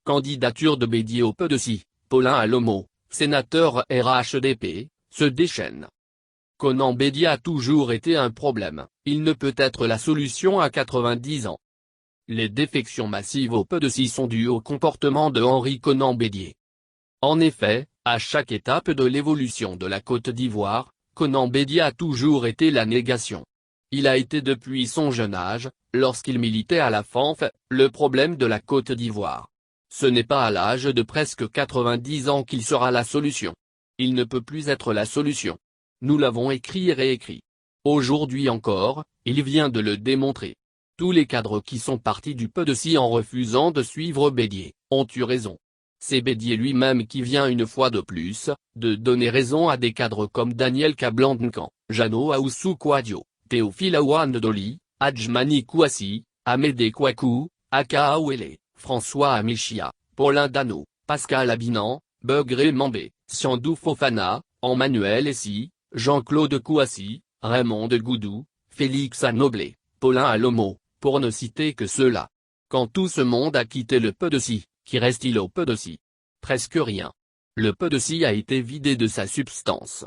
Candidature de Bédié au PDC, Paulin Alomo, sénateur RHDP, se déchaîne. Conan Bédié a toujours été un problème, il ne peut être la solution à 90 ans. Les défections massives au PDC sont dues au comportement de Henri Conan Bédié. En effet, à chaque étape de l'évolution de la Côte d'Ivoire, Conan Bédié a toujours été la négation. Il a été depuis son jeune âge, lorsqu'il militait à la FANF, le problème de la Côte d'Ivoire. Ce n'est pas à l'âge de presque 90 ans qu'il sera la solution. Il ne peut plus être la solution. Nous l'avons écrit et réécrit. Aujourd'hui encore, il vient de le démontrer. Tous les cadres qui sont partis du PDC en refusant de suivre Bédié, ont eu raison. C'est Bédié lui-même qui vient une fois de plus, de donner raison à des cadres comme Daniel Kablankan, Jeannot Ahoussou Kouadio, Théophile Aouane-Doli, Adjmani Kouassi, Amédée Kouakou, Aka Awele, François Amichia, Paulin Dano, Pascal Abinan, Begré Mambé, Siandou Fofana, Emmanuel Essi, Jean-Claude Kouassi, Raymond de Goudou, Félix Anoblé, Paulin Alomo, pour ne citer que ceux-là. Quand tout ce monde a quitté le PDC, qui reste-t-il au PDC? Presque rien. Le PDC a été vidé de sa substance.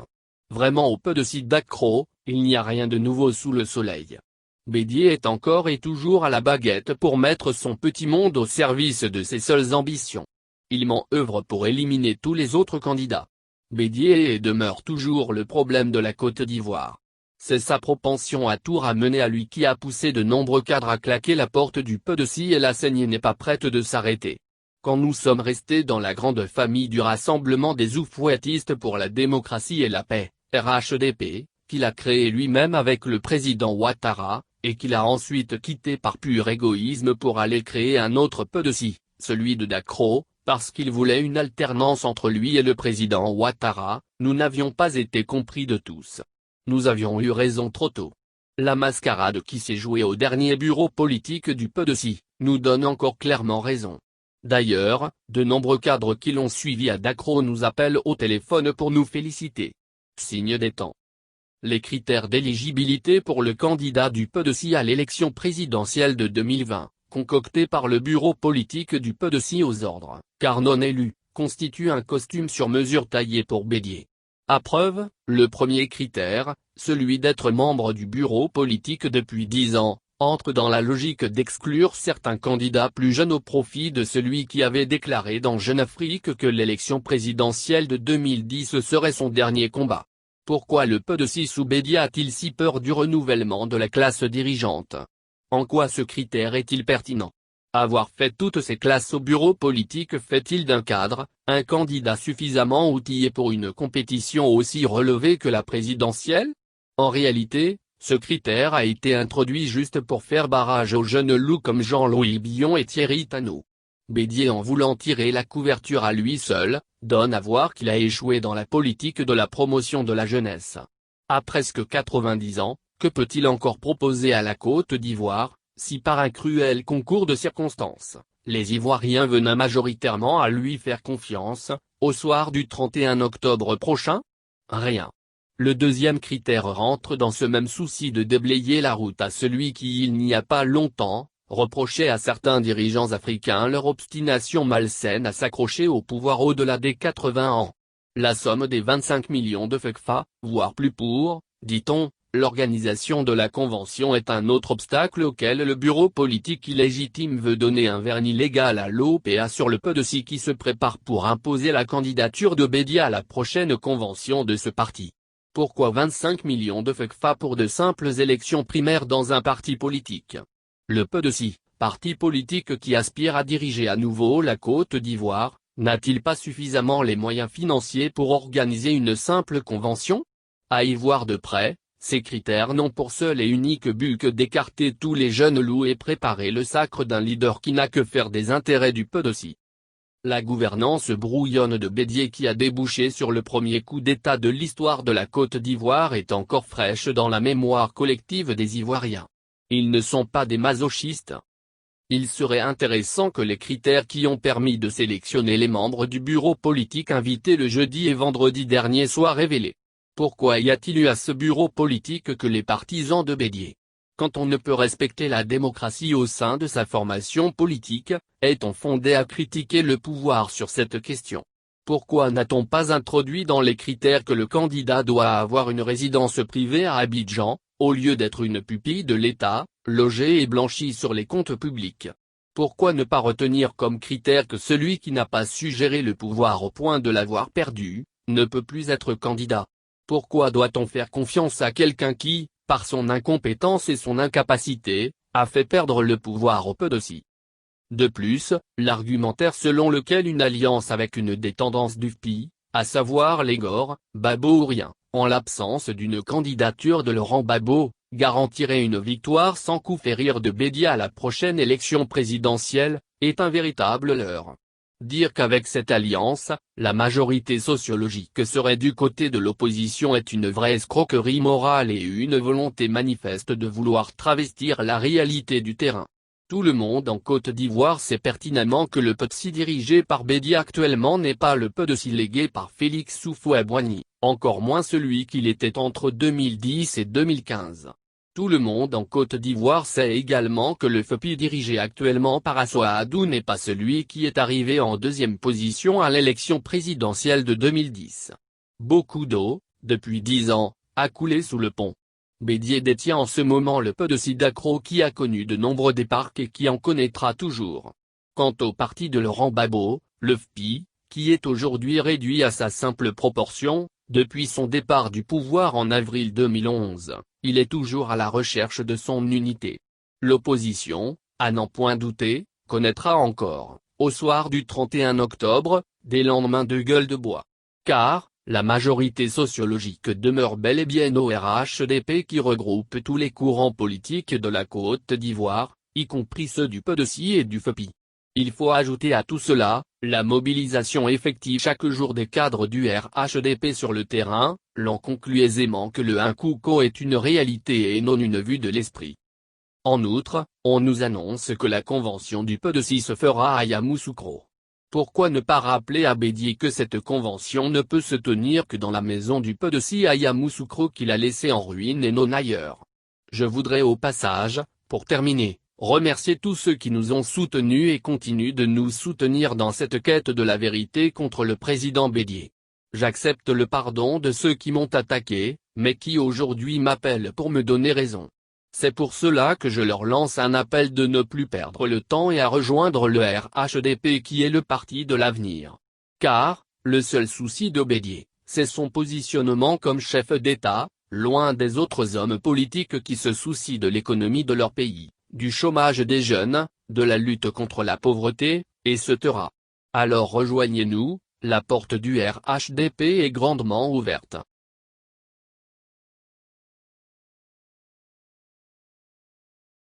Vraiment au PDC d'Accro, il n'y a rien de nouveau sous le soleil. Bédié est encore et toujours à la baguette pour mettre son petit monde au service de ses seules ambitions. Il m'en œuvre pour éliminer tous les autres candidats. Bédié est et demeure toujours le problème de la Côte d'Ivoire. C'est sa propension à tout ramener à lui qui a poussé de nombreux cadres à claquer la porte du PDC et la saignée n'est pas prête de s'arrêter. Quand nous sommes restés dans la grande famille du Rassemblement des Oufouettistes pour la démocratie et la paix, RHDP, qu'il a créé lui-même avec le président Ouattara, et qu'il a ensuite quitté par pur égoïsme pour aller créer un autre PDC, celui de Dacro, parce qu'il voulait une alternance entre lui et le président Ouattara, nous n'avions pas été compris de tous. Nous avions eu raison trop tôt. La mascarade qui s'est jouée au dernier bureau politique du PDC, nous donne encore clairement raison. D'ailleurs, de nombreux cadres qui l'ont suivi à Dacro nous appellent au téléphone pour nous féliciter. Signe des temps. Les critères d'éligibilité pour le candidat du PDC à l'élection présidentielle de 2020, concoctés par le bureau politique du PDC aux ordres, car non élu, constituent un costume sur mesure taillé pour Bédié. À preuve, le premier critère, celui d'être membre du bureau politique depuis 10 ans, entre dans la logique d'exclure certains candidats plus jeunes au profit de celui qui avait déclaré dans Jeune Afrique que l'élection présidentielle de 2010 serait son dernier combat. Pourquoi le PDC sous Bédié a-t-il si peur du renouvellement de la classe dirigeante? En quoi ce critère est-il pertinent? Avoir fait toutes ces classes au bureau politique fait-il d'un cadre, un candidat suffisamment outillé pour une compétition aussi relevée que la présidentielle? En réalité, ce critère a été introduit juste pour faire barrage aux jeunes loups comme Jean-Louis Billon et Thierry Tannot. Bédié, en voulant tirer la couverture à lui seul, donne à voir qu'il a échoué dans la politique de la promotion de la jeunesse. À presque 90 ans, que peut-il encore proposer à la Côte d'Ivoire, si par un cruel concours de circonstances, les Ivoiriens venaient majoritairement à lui faire confiance, au soir du 31 octobre prochain? Rien. Le deuxième critère rentre dans ce même souci de déblayer la route à celui qui, il n'y a pas longtemps, reprochait à certains dirigeants africains leur obstination malsaine à s'accrocher au pouvoir au-delà des 80 ans. La somme des 25 millions de FECFA, voire plus pour, dit-on, l'organisation de la convention est un autre obstacle auquel le bureau politique illégitime veut donner un vernis légal à l'OPA sur le PDC qui se prépare pour imposer la candidature de Bédié à la prochaine convention de ce parti. Pourquoi 25 millions de FECFA pour de simples élections primaires dans un parti politique? Le PDC, parti politique qui aspire à diriger à nouveau la Côte d'Ivoire, n'a-t-il pas suffisamment les moyens financiers pour organiser une simple convention? À y voir de près, ces critères n'ont pour seul et unique but que d'écarter tous les jeunes loups et préparer le sacre d'un leader qui n'a que faire des intérêts du PDC. La gouvernance brouillonne de Bédié qui a débouché sur le premier coup d'État de l'histoire de la Côte d'Ivoire est encore fraîche dans la mémoire collective des Ivoiriens. Ils ne sont pas des masochistes. Il serait intéressant que les critères qui ont permis de sélectionner les membres du bureau politique invités le jeudi et vendredi dernier soient révélés. Pourquoi y a-t-il eu à ce bureau politique que les partisans de Bédié? quand on ne peut respecter la démocratie au sein de sa formation politique, est-on fondé à critiquer le pouvoir sur cette question? Pourquoi n'a-t-on pas introduit dans les critères que le candidat doit avoir une résidence privée à Abidjan, au lieu d'être une pupille de l'État, logée et blanchie sur les comptes publics? Pourquoi ne pas retenir comme critère que celui qui n'a pas su gérer le pouvoir au point de l'avoir perdu, ne peut plus être candidat? Pourquoi doit-on faire confiance à quelqu'un qui, par son incompétence et son incapacité, a fait perdre le pouvoir au PDOCI? De plus, l'argumentaire selon lequel une alliance avec une des tendances du FPI, à savoir les Gore, Gbagbo ou rien, en l'absence d'une candidature de Laurent Gbagbo, garantirait une victoire sans coup férir de Bédia à la prochaine élection présidentielle, est un véritable leurre. Dire qu'avec cette alliance, la majorité sociologique serait du côté de l'opposition est une vraie escroquerie morale et une volonté manifeste de vouloir travestir la réalité du terrain. Tout le monde en Côte d'Ivoire sait pertinemment que le PDOCI dirigé par Bédia actuellement n'est pas le PDOCI légué par Félix Houphouët-Boigny, encore moins celui qu'il était entre 2010 et 2015. Tout le monde en Côte d'Ivoire sait également que le FPI dirigé actuellement par Assoadou n'est pas celui qui est arrivé en deuxième position à l'élection présidentielle de 2010. Beaucoup d'eau, depuis 10 ans, a coulé sous le pont. Bédia détient en ce moment le PDOCI d'Accra qui a connu de nombreux départs et qui en connaîtra toujours. Quant au parti de Laurent Gbagbo, le FPI, qui est aujourd'hui réduit à sa simple proportion, depuis son départ du pouvoir en avril 2011, il est toujours à la recherche de son unité. L'opposition, à n'en point douter, connaîtra encore, au soir du 31 octobre, des lendemains de gueule de bois. Car, la majorité sociologique demeure bel et bien au RHDP qui regroupe tous les courants politiques de la Côte d'Ivoire, y compris ceux du PDOCI et du FPI. Il faut ajouter à tout cela, la mobilisation effective chaque jour des cadres du RHDP sur le terrain, l'on conclut aisément que le Nkouko est une réalité et non une vue de l'esprit. En outre, on nous annonce que la convention du PDOCI se fera à Yamoussoukro. Pourquoi ne pas rappeler à Bédia que cette convention ne peut se tenir que dans la maison du PDOCI à Yamoussoukro qu'il a laissée en ruine et non ailleurs? Je voudrais au passage, pour terminer, remercier tous ceux qui nous ont soutenus et continuent de nous soutenir dans cette quête de la vérité contre le président Bédia. J'accepte le pardon de ceux qui m'ont attaqué, mais qui aujourd'hui m'appellent pour me donner raison. C'est pour cela que je leur lance un appel de ne plus perdre le temps et à rejoindre le RHDP qui est le parti de l'avenir. Car, le seul souci de Bédia, c'est son positionnement comme chef d'État, loin des autres hommes politiques qui se soucient de l'économie de leur pays, du chômage des jeunes, de la lutte contre la pauvreté, etc. Alors rejoignez-nous, la porte du RHDP est grandement ouverte.